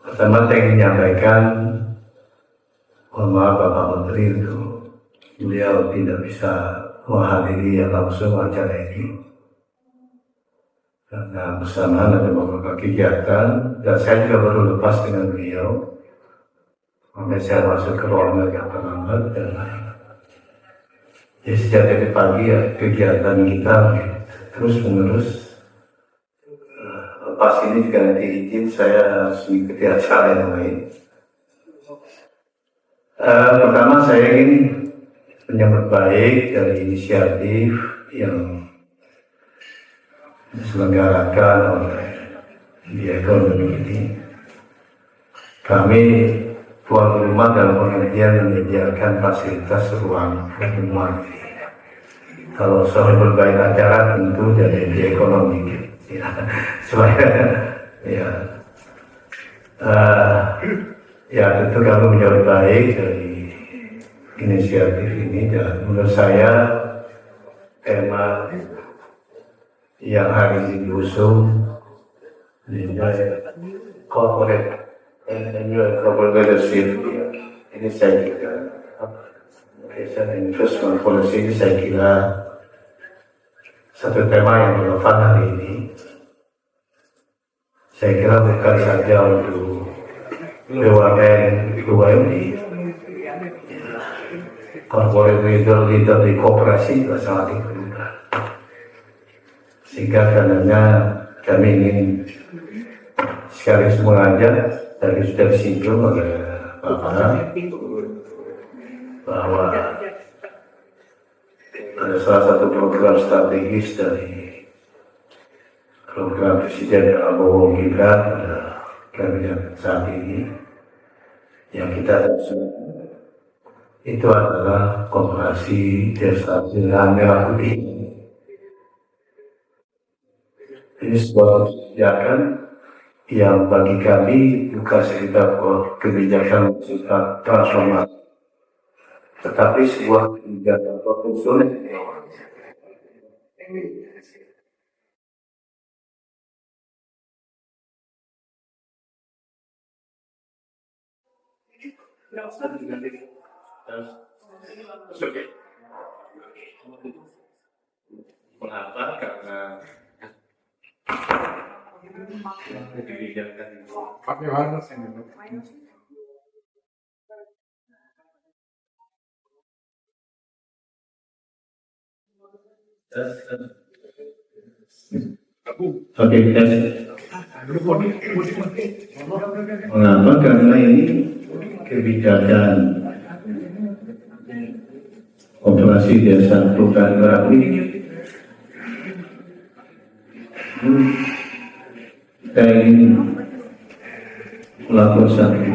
Pertama saya ingin menyampaikan, mohon maaf Bapak Menteri untuk beliau tidak bisa menghadiri langsung acara ini karena bersamaan ada beberapa kegiatan dan saya juga baru lepas dengan beliau. Makanya saya masuk ke ruangan agak terlambat dan ya sejak dari pagi ya kegiatan kita terus menerus. Lepas ini juga nanti izin saya harus mengikuti acara yang lain. Pertama saya ingin menyambut baik dari inisiatif yang diselenggarakan oleh di ekonomi ini. Kami tuan rumah dalam pengertian menyediakan fasilitas ruang pertemuan. Kalau soal berbagai acara tentu dari di ekonomi, ya, supaya ya tentu kami menyambut baik dari inisiatif ini dan menurut saya tema yang hari ini diusung corporate leadership ini saya kira investment policy ini saya kira satu tema yang relevan hari ini. Saya kira bukan saja untuk BUMN, corporate leader di kooperasi juga sangat diperlukan. Sehingga karenanya kami ingin sekali mengajak dari sudah disinggung oleh Bapak bahwa ada salah satu program strategis dari program Presiden Prabowo Gibran pada kabinet saat ini yang kita itu adalah koperasi desa Pilihan Merah Putih. Ini sebuah kebijakan yang bagi kami bukan sekedar kebijakan bersifat transformasi, tetapi sebuah kebijakan profesional. Mengapa? Karena kebijakan pakai warna sih. Oke, mengapa? Karena ini kebijakan operasi desa Pilihan Merah Putih. Kita ingin melakukan satu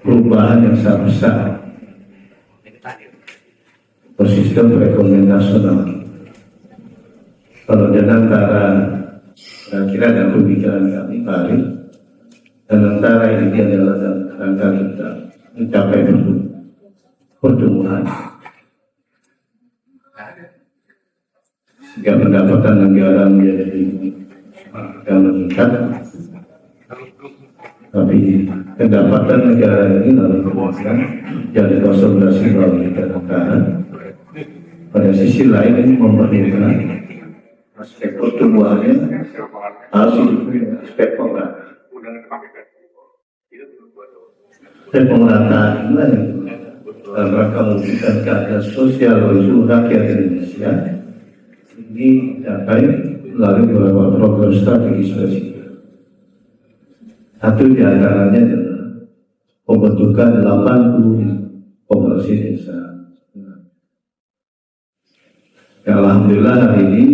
perubahan yang sangat besar ekosistem perekonomian nasional. Kalau dan antara kira-kira dan pemikiran kami Pak dan antara ini adalah dalam rangka kita mencapai pertumbuhan sehingga pendapatan negara menjadi meningkat, tapi pendapatan negara ini lalu kemudian jadi konsolidasi melalui negara. Pada sisi lain ini memerlukan aspek pertumbuhannya harus didukung aspek pemerataan. Dan pemerataan inilah yang dalam rangka memberikan keadilan sosial bagi seluruh rakyat Indonesia ini dapat melalui beberapa program strategis presiden. Satu di antaranya adalah pembentukan 80 koperasi desa. Alhamdulillah hari ini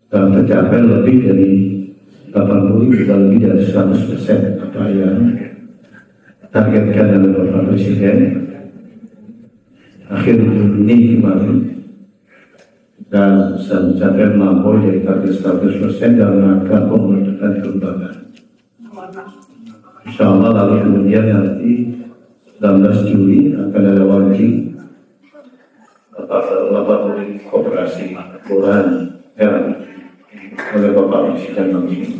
telah tercapai lebih dari 80 juga lebih dari 100% apa yang targetkan oleh Bapak Presiden akhir Juni kemarin dan bisa mencapai melampaui dari target 100% dalam rangka pembentukan kelembagaan. Insya Allah lalu kemudian nanti 19 Juli akan ada launching laboratorium koperasi kelurahan oleh Bapak Presiden langsung.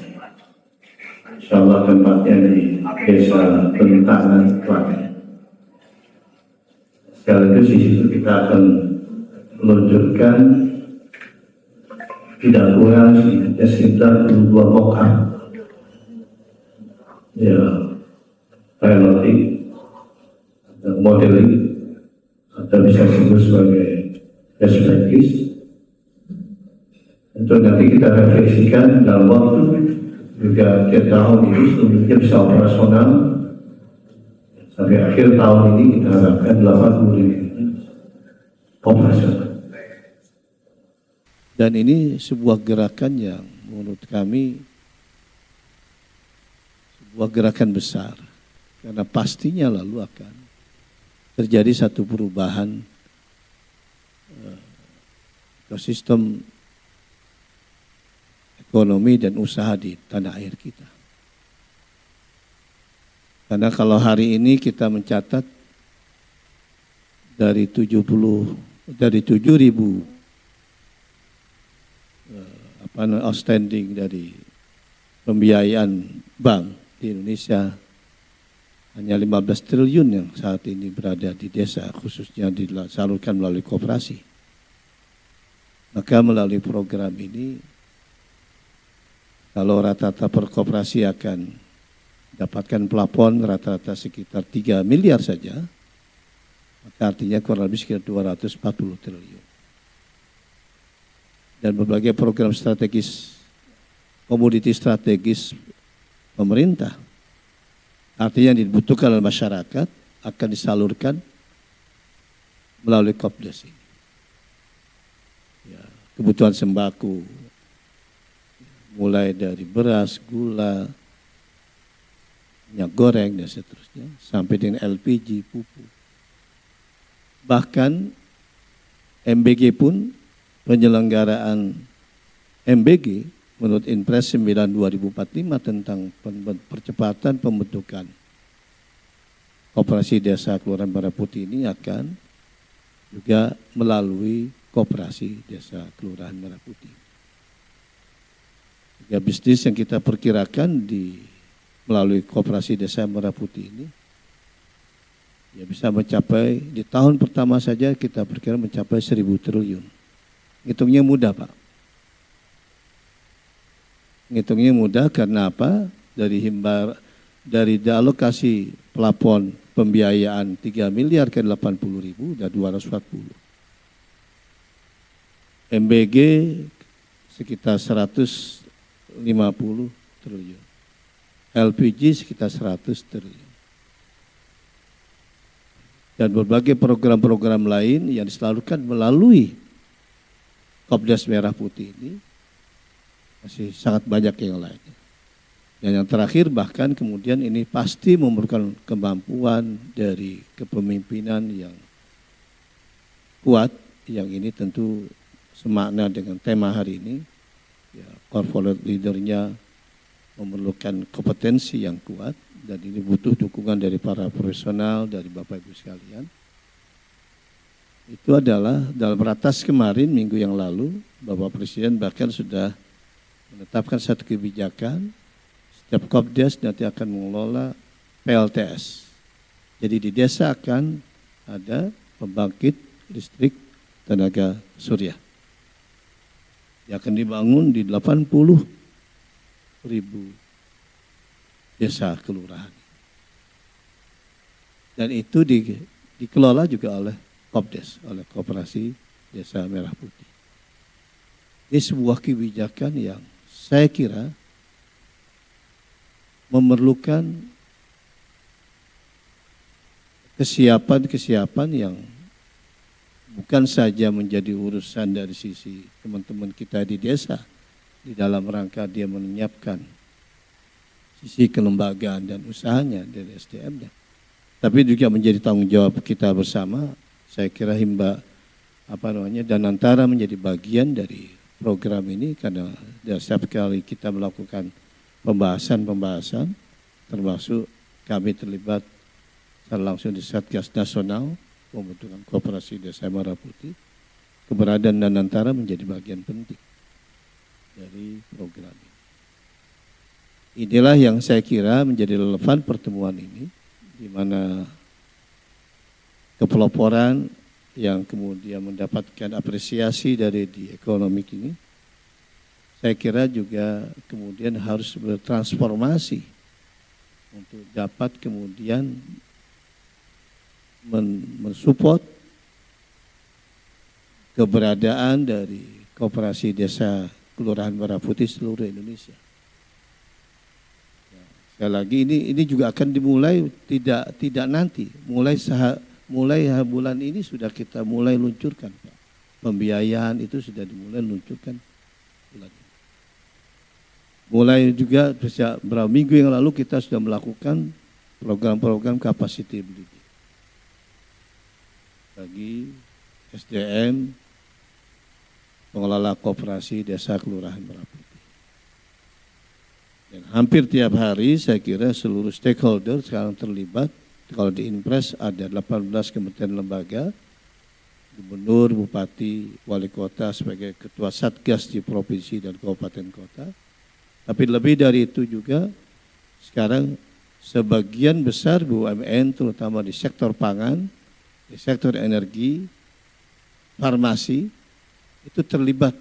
insyaallah tempatnya di Desa Bentangan, Klaten. Sekaligus di situ kita akan meluncurkan tidak kurang sekitar 2 program ya, piloting, modeling, atau bisa disebut sebagai best practice. Itu nanti kita refleksikan dalam waktu juga tiap tahun ini sebelumnya bisa operasional sampai akhir tahun ini kita harapkan 80.000 operasional. Dan ini sebuah gerakan yang menurut kami sebuah gerakan besar, karena pastinya lalu akan terjadi satu perubahan ekosistem ekonomi dan usaha di tanah air kita. Karena kalau hari ini kita mencatat dari 7.000 outstanding dari pembiayaan bank di Indonesia, hanya 15 triliun yang saat ini berada di desa, khususnya disalurkan melalui koperasi. Maka melalui program ini, kalau rata-rata per koperasi akan dapatkan plafon rata-rata sekitar 3 miliar saja, maka artinya kurang lebih sekitar 240 triliun. Dan berbagai program strategis, komoditi strategis pemerintah, artinya yang dibutuhkan oleh masyarakat akan disalurkan melalui Kopdes ini. Ya, kebutuhan sembako, mulai dari beras, gula, minyak goreng dan seterusnya, sampai dengan LPG, pupuk. Bahkan MBG pun, penyelenggaraan MBG menurut Inpres 9/2045 tentang percepatan pembentukan Koperasi Desa Kelurahan Merah Putih ini akan juga melalui Koperasi Desa Kelurahan Merah Putih. Ya, bisnis yang kita perkirakan melalui Koperasi Desa Merah Putih ini ya bisa mencapai, di tahun pertama saja kita perkirakan mencapai 1.000 triliun. Ngitungnya mudah, Pak. Ngitungnya mudah karena apa? Dari alokasi plafon pembiayaan 3 miliar ke 80.000 dan 240. MBG sekitar 150 triliun. LPG sekitar 100 triliun. Dan berbagai program-program lain yang disalurkan melalui Kopdes Merah Putih ini masih sangat banyak yang lainnya. Dan yang terakhir bahkan kemudian ini pasti memerlukan kemampuan dari kepemimpinan yang kuat, yang ini tentu semakna dengan tema hari ini. Ya, corporate leadernya memerlukan kompetensi yang kuat dan ini butuh dukungan dari para profesional, dari Bapak Ibu sekalian. Itu adalah dalam ratas kemarin minggu yang lalu, Bapak Presiden bahkan sudah menetapkan satu kebijakan, setiap Kopdes nanti akan mengelola PLTS. Jadi di desa akan ada pembangkit listrik tenaga surya. Yang akan dibangun di 80.000 desa kelurahan. Dan itu dikelola juga oleh Kopdes, oleh Koperasi Desa Merah Putih. Ini sebuah kebijakan yang saya kira memerlukan kesiapan yang bukan saja menjadi urusan dari sisi teman-teman kita di desa, di dalam rangka dia menyiapkan sisi kelembagaan dan usahanya dari SDM-nya, tapi juga menjadi tanggung jawab kita bersama. Saya kira dan antara menjadi bagian dari program ini karena setiap kali kita melakukan pembahasan termasuk kami terlibat secara langsung di Satgas Nasional pembentukan Koperasi Desa Merah Putih, keberadaan dan antara menjadi bagian penting dari program ini. inilah yang saya kira menjadi relevan pertemuan ini, di mana kepeloporan yang kemudian mendapatkan apresiasi dari di ekonomi ini, saya kira juga kemudian harus bertransformasi untuk dapat kemudian mensupport keberadaan dari Koperasi Desa Kelurahan Merah Putih seluruh Indonesia. Sekali lagi ini juga akan dimulai tidak nanti, mulai bulan ini sudah kita mulai luncurkan, Pak. Pembiayaan itu sudah dimulai luncurkan bulan ini. Mulai juga beberapa minggu yang lalu kita sudah melakukan program-program capacity building bagi SDM pengelola koperasi desa kelurahan Merah Putih. Dan hampir tiap hari saya kira seluruh stakeholder sekarang terlibat. Kalau di Inpres ada 18 kementerian lembaga, gubernur, bupati, wali kota sebagai ketua satgas di provinsi dan kabupaten kota. Tapi lebih dari itu juga sekarang sebagian besar BUMN terutama di sektor pangan, di sektor energi, farmasi itu terlibat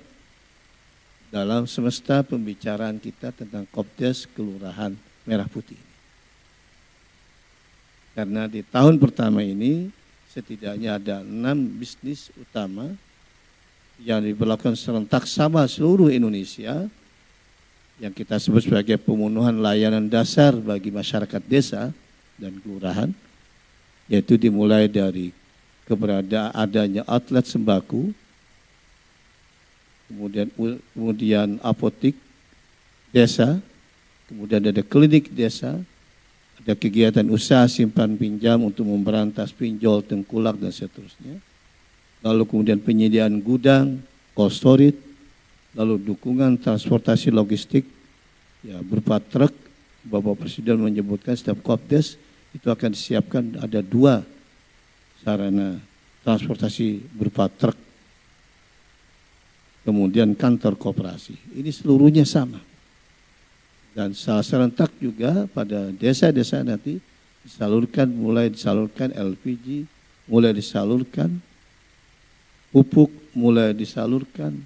dalam semesta pembicaraan kita tentang Kopdes Kelurahan Merah Putih. Karena di tahun pertama ini setidaknya ada 6 bisnis utama yang diberlakukan serentak sama seluruh Indonesia yang kita sebut sebagai pemenuhan layanan dasar bagi masyarakat desa dan kelurahan, yaitu dimulai dari adanya outlet sembako, kemudian apotik desa, kemudian ada klinik desa, ada kegiatan usaha simpan pinjam untuk memberantas pinjol, tengkulak, dan seterusnya. Lalu kemudian penyediaan gudang, cold storage, lalu dukungan transportasi logistik, ya berupa truk. Bapak Presiden menyebutkan setiap Kopdes itu akan disiapkan ada 2 sarana transportasi berupa truk. Kemudian kantor koperasi. Ini seluruhnya sama. Dan secara serentak juga pada desa-desa nanti mulai disalurkan LPG, mulai disalurkan pupuk, mulai disalurkan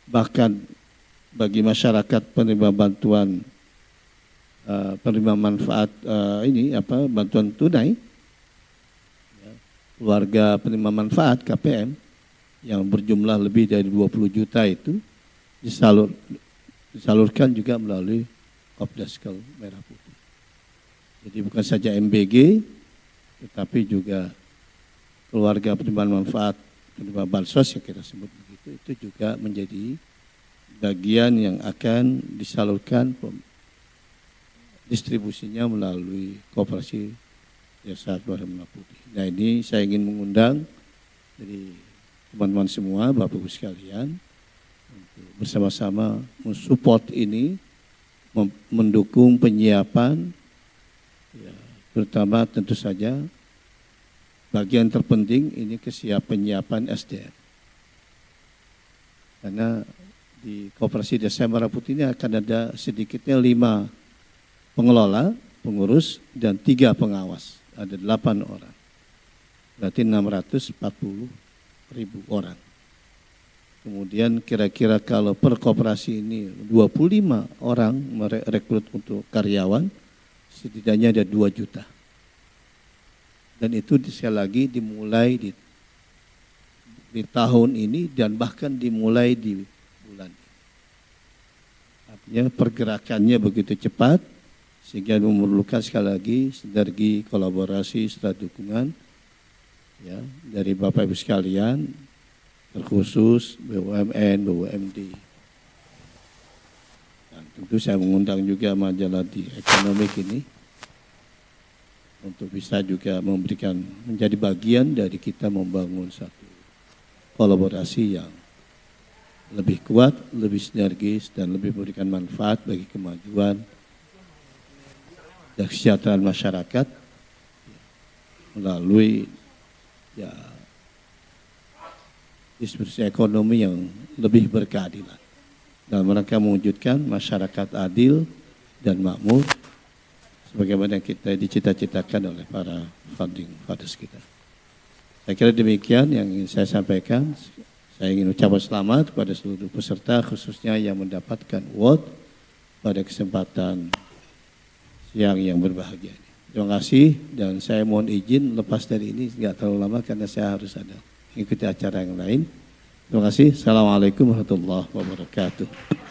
bahkan bagi masyarakat penerima bantuan penerima manfaat bantuan tunai, ya, keluarga penerima manfaat KPM yang berjumlah lebih dari 20 juta itu disalurkan juga melalui Kopdes Merah Putih. Jadi bukan saja MBG, tetapi juga keluarga penerima manfaat, penerima bansos yang kita sebut begitu, itu juga menjadi bagian yang akan disalurkan distribusinya melalui Koperasi Desa Kelurahan Merah Putih. Nah ini saya ingin mengundang dari teman-teman semua, Bapak Ibu sekalian, untuk bersama-sama mensupport ini, mendukung penyiapan, ya, terutama tentu saja bagian terpenting ini penyiapan SDM. Karena di Koperasi Desa Merah Putih ini akan ada sedikitnya 5 pengelola, pengurus, dan 3 pengawas. Ada 8 orang. Berarti 640.000 orang. Kemudian kira-kira kalau per koperasi ini 25 orang merekrut untuk karyawan, setidaknya ada 2 juta. Dan itu sekali lagi dimulai di tahun ini dan bahkan dimulai di bulan ini. Artinya pergerakannya begitu cepat sehingga memerlukan sekali lagi sinergi, kolaborasi, serta dukungan ya dari Bapak Ibu sekalian, terkhusus BUMN, BUMD. Dan tentu saya mengundang juga majalah di ekonomi ini untuk bisa juga menjadi bagian dari kita membangun satu kolaborasi yang lebih kuat, lebih sinergis, dan lebih memberikan manfaat bagi kemajuan dan kesejahteraan masyarakat melalui ya distribusi ekonomi yang lebih berkeadilan dalam rangka mewujudkan masyarakat adil, dan makmur sebagaimana kita dicita-citakan oleh para founding fathers kita. Saya kira demikian yang ingin saya sampaikan. Saya ingin ucapkan selamat kepada seluruh peserta khususnya yang mendapatkan award pada kesempatan siang yang berbahagia ini. Terima kasih dan saya mohon izin lepas dari ini tidak terlalu lama karena saya harus ada mengikuti acara yang lain. Terima kasih. Assalamualaikum warahmatullahi wabarakatuh.